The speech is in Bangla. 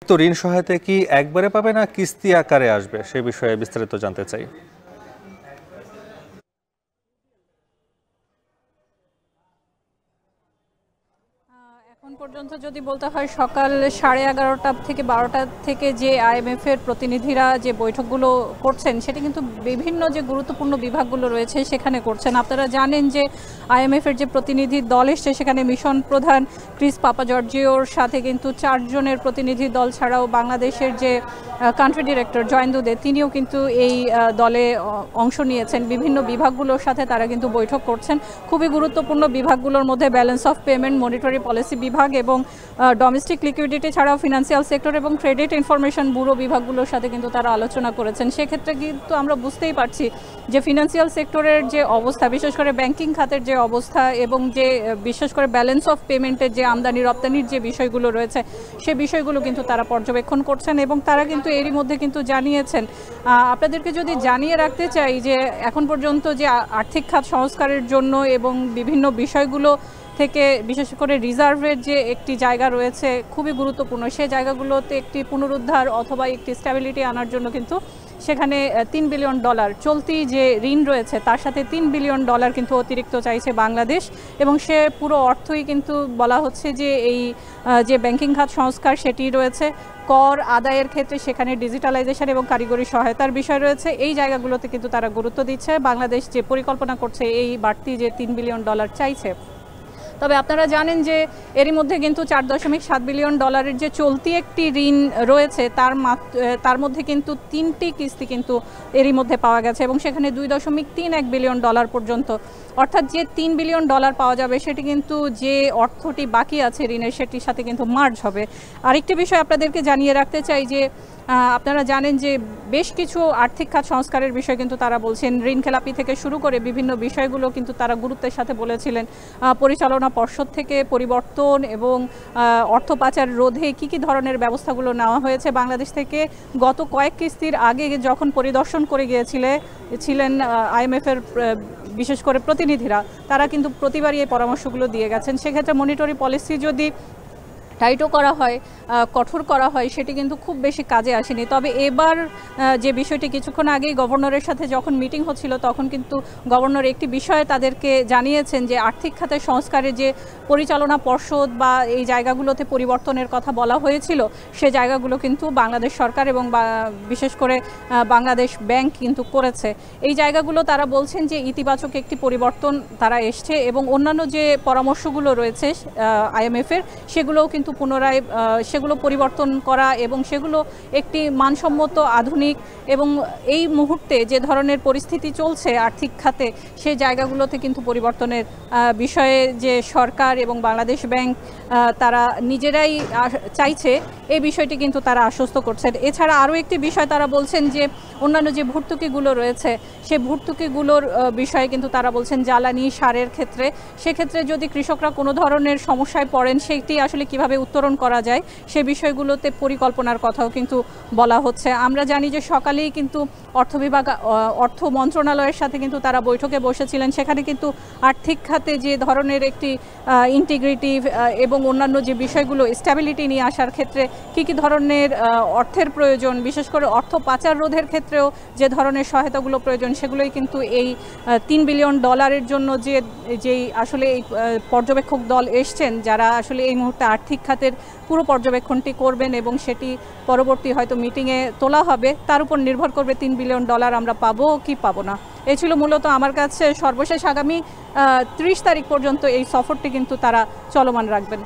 তো ঋণ সহায়তা কি একবারে পাবে না কিস্তি আকারে আসবে সে বিষয়ে বিস্তারিত জানতে চাই। এখন পর্যন্ত যদি বলতে হয় সকাল 11:30টা থেকে 12টা থেকে যে আইএমএফ এর প্রতিনিধিরা যে বৈঠকগুলো করছেন সেটা কিন্তু বিভিন্ন যে গুরুত্বপূর্ণ বিভাগগুলো রয়েছে সেখানে করছেন। আপনারা জানেন যে আইএমএফ এর যে প্রতিনিধি দল এসছে সেখানে মিশন প্রধান ক্রিস পাপাজর্জিওর সাথে কিন্তু 4 জনের প্রতিনিধি দল ছাড়াও বাংলাদেশের যে কান্ট্রি ডিরেক্টর জয়েন্দু দে তিনিও কিন্তু এই দলে অংশ নিয়েছেন। বিভিন্ন বিভাগগুলোর সাথে তারা কিন্তু বৈঠক করছেন। খুবই গুরুত্বপূর্ণ বিভাগগুলোর মধ্যে balance of payment, monetary policy বিভাগ এবং ডোমেস্টিক লিকুইডিটি ছাড়াও ফিনান্সিয়াল সেক্টর এবং ক্রেডিট ইনফরমেশন ব্যুরো বিভাগগুলোর সাথে কিন্তু তারা আলোচনা করেছেন। সেক্ষেত্রে কিন্তু আমরা বুঝতেই পারছি যে ফিনান্সিয়াল সেক্টরের যে অবস্থা, বিশেষ করে ব্যাংকিং খাতের যে অবস্থা এবং যে বিশেষ করে ব্যালেন্স অফ পেমেন্টের যে আমদানি রপ্তানির যে বিষয়গুলো রয়েছে সে বিষয়গুলো কিন্তু তারা পর্যবেক্ষণ করছেন এবং তারা কিন্তু এরই মধ্যে কিন্তু জানিয়েছেন। আপনাদেরকে যদি জানিয়ে রাখতে চাই যে এখন পর্যন্ত যে আর্থিক খাত সংস্কারের জন্য এবং বিভিন্ন বিষয়গুলো থেকে বিশেষ করে রিজার্ভের যে একটি জায়গা রয়েছে খুবই গুরুত্বপূর্ণ, সেই জায়গাগুলোতে একটি পুনরুদ্ধার অথবা একটি স্ট্যাবিলিটি আনার জন্য কিন্তু সেখানে $3 বিলিয়ন চলতি যে ঋণ রয়েছে তার সাথে $3 বিলিয়ন কিন্তু অতিরিক্ত চাইছে বাংলাদেশ এবং সে পুরো অর্থই কিন্তু বলা হচ্ছে যে এই যে ব্যাংকিং খাত সংস্কার সেটি রয়েছে, কর আদায়ের ক্ষেত্রে সেখানে ডিজিটালাইজেশন এবং কারিগরি সহায়তার বিষয় রয়েছে। এই জায়গাগুলোতে কিন্তু তারা গুরুত্ব দিচ্ছে। বাংলাদেশ যে পরিকল্পনা করছে এই বাড়তি যে $3 বিলিয়ন চাইছে, তবে আপনারা জানেন যে এরই মধ্যে কিন্তু $4.7 বিলিয়ন যে চলতি একটি ঋণ রয়েছে তার মধ্যে কিন্তু 3টি কিস্তি কিন্তু এরই মধ্যে পাওয়া গেছে এবং সেখানে $2.31 বিলিয়ন পর্যন্ত, অর্থাৎ যে $3 বিলিয়ন পাওয়া যাবে সেটি কিন্তু যে অর্থটি বাকি আছে ঋণের সেটির সাথে কিন্তু মার্জ হবে। আরেকটি বিষয় আপনাদেরকে জানিয়ে রাখতে চাই যে আপনারা জানেন যে বেশ কিছু আর্থিক খাত সংস্কারের বিষয় কিন্তু তারা বলছেন, ঋণ খেলাপি থেকে শুরু করে বিভিন্ন বিষয়গুলো কিন্তু তারা গুরুত্বের সাথে বলেছিলেন। পরিচালনা পর্ষদ থেকে পরিবর্তন এবং অর্থ পাচার রোধে কী ধরনের ব্যবস্থাগুলো নেওয়া হয়েছে। বাংলাদেশ থেকে গত কয়েক কিস্তির আগে যখন পরিদর্শন করে ছিলেন আইএমএফের বিশেষ করে প্রতিনিধিরা, তারা কিন্তু প্রতিবারই এই পরামর্শগুলো দিয়ে গেছেন। সেক্ষেত্রে মনিটরি পলিসি যদি টাইটও করা হয়, কঠোর করা হয়, সেটি কিন্তু খুব বেশি কাজে আসেনি। তবে এবার যে বিষয়টি কিছুক্ষণ আগেই গভর্নরের সাথে যখন মিটিং হচ্ছিল তখন কিন্তু গভর্নর একটি বিষয়ে তাদেরকে জানিয়েছেন যে আর্থিক খাতের সংস্কারে যে পরিচালনা পর্ষদ বা এই জায়গাগুলোতে পরিবর্তনের কথা বলা হয়েছিল সে জায়গাগুলো কিন্তু বাংলাদেশ সরকার এবং বিশেষ করে বাংলাদেশ ব্যাংক কিন্তু করেছে। এই জায়গাগুলো তারা বলছেন যে ইতিবাচক একটি পরিবর্তন তারা এসছে এবং অন্যান্য যে পরামর্শগুলো রয়েছে আইএমএফের সেগুলোও কিন্তু পুনরায় সেগুলো পরিবর্তন করা এবং সেগুলো একটি মানসম্মত আধুনিক এবং এই মুহূর্তে যে ধরনের পরিস্থিতি চলছে আর্থিক খাতে সেই জায়গাগুলোতে কিন্তু পরিবর্তনের বিষয়ে যে সরকার এবং বাংলাদেশ ব্যাংক তারা নিজেরাই চাইছে এই বিষয়টি কিন্তু তারা আশ্বস্ত করছেন। এছাড়া আরও একটি বিষয় তারা বলছেন যে অন্যান্য যে ভর্তুকিগুলো রয়েছে সেই ভর্তুকিগুলোর বিষয়ে কিন্তু তারা বলছেন জ্বালানি সারের ক্ষেত্রে, সেক্ষেত্রে যদি কৃষকরা কোনো ধরনের সমস্যায় পড়েন সেটি আসলে কিভাবে উত্তরণ করা যায় সে বিষয়গুলোতে পরিকল্পনার কথাও কিন্তু বলা হচ্ছে। আমরা জানি যে সকালেই কিন্তু অর্থ মন্ত্রণালয়ের সাথে কিন্তু তারা বৈঠকে বসেছিলেন, সেখানে কিন্তু আর্থিক খাতে যে ধরনের একটি ইন্টিগ্রিটি এবং অন্যান্য যে বিষয়গুলো স্ট্যাবিলিটি নিয়ে আসার ক্ষেত্রে কী ধরনের অর্থের প্রয়োজন, বিশেষ করে অর্থ পাচার রোধের ক্ষেত্রেও যে ধরনের সহায়তাগুলো প্রয়োজন সেগুলোই কিন্তু এই $3 বিলিয়ন জন্য যেই আসলে এই পর্যবেক্ষক দল এসছেন যারা আসলে এই মুহূর্তে আর্থিক খাতের পুরো পর্যবেক্ষণটি করবেন এবং সেটি পরবর্তী হয়তো মিটিংয়ে তোলা হবে, তার উপর নির্ভর করবে $3 বিলিয়ন আমরা পাবো কি পাবো না। এ ছিল মূলত আমার কাছে সর্বশেষ। আগামী 30 তারিখ পর্যন্ত এই সফরটি কিন্তু তারা চলমান রাখবেন।